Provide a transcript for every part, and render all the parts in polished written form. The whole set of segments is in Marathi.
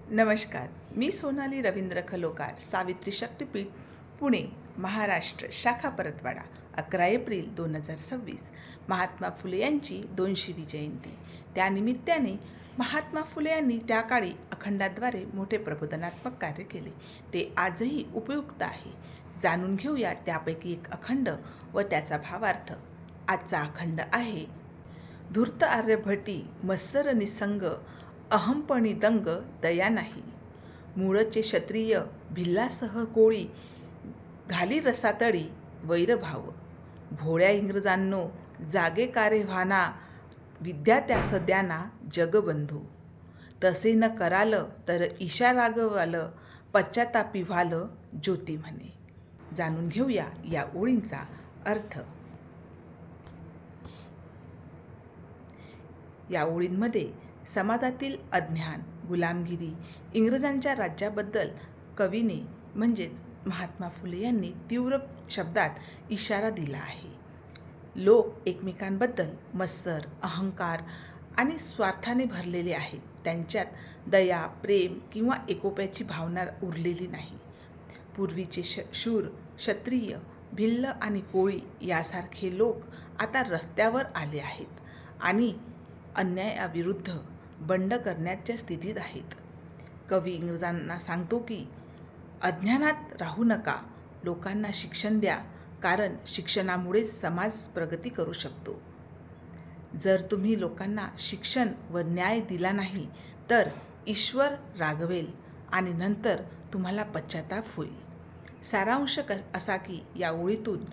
नमस्कार. मी सोनाली रवींद्र खलोकार, सावित्री शक्तीपीठ, पुणे, महाराष्ट्र, शाखा परतवाडा. 11 एप्रिल 2026 महात्मा फुले यांची 200वी जयंती. त्यानिमित्ताने महात्मा फुले यांनी त्या काळी अखंडाद्वारे मोठे प्रबोधनात्मक कार्य केले. ते आजही उपयुक्त आहे. जाणून घेऊया त्यापैकी एक अखंड व त्याचा भावार्थ. आजचा अखंड आहे: धूर्त आर्यभटी मत्सर निसंग, अहंपणी दंग दया नाही. मूळचे क्षत्रिय भिल्लासह कोळी, घाली रसातळी वैरभाव. भोळ्या इंग्रजांनो जागे कारे व्हाना, विद्या त्या सद्याना जगबंधू. तसे न कराल तर ईशा रागवाल, पश्चातापी व्हाल ज्योती म्हणे. जाणून घेऊया या ओळींचा अर्थ. या ओळींमध्ये समाजातील अज्ञान, गुलामगिरी, इंग्रजांच्या राज्याबद्दल कवीने म्हणजेच महात्मा फुले यांनी तीव्र शब्दात इशारा दिला आहे. लोक एकमेकांबद्दल मत्सर, अहंकार आणि स्वार्थाने भरलेले आहेत. त्यांच्यात दया, प्रेम किंवा एकोप्याची भावना उरलेली नाही. पूर्वीचे शूर, क्षत्रिय, भिल्ल आणि कोळी यासारखे लोक आता रस्त्यावर आले आहेत आणि अन्यायाविरुद्ध बंड करण्याच्या स्थितीत आहेत. कवी इंग्रजांना सांगतो की अज्ञानात राहू नका, लोकांना शिक्षण द्या, कारण शिक्षणामुळेच समाज प्रगती करू शकतो. जर तुम्ही लोकांना शिक्षण व न्याय दिला नाही तर ईश्वर रागवेल आणि नंतर तुम्हाला पश्चाताप होईल. सारांश असा की या ओळीतून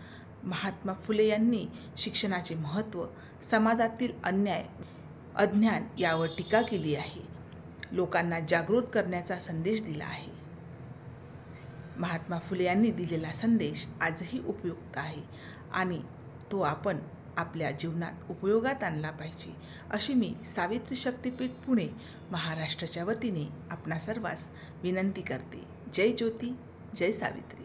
महात्मा फुले यांनी शिक्षणाचे महत्त्व, समाजातील अन्याय, अज्ञान यावर टीका केली आहे. लोकांना जागृत करण्याचा संदेश दिला आहे. महात्मा फुले यांनी दिलेला संदेश आजही उपयुक्त आहे आणि तो आपण आपल्या जीवनात उपयोगात आणला पाहिजे, अशी मी सावित्री शक्तीपीठ, पुणे, महाराष्ट्राच्या वतीने आपणा सर्वांस विनंती करते. जय ज्योती, जय सावित्री.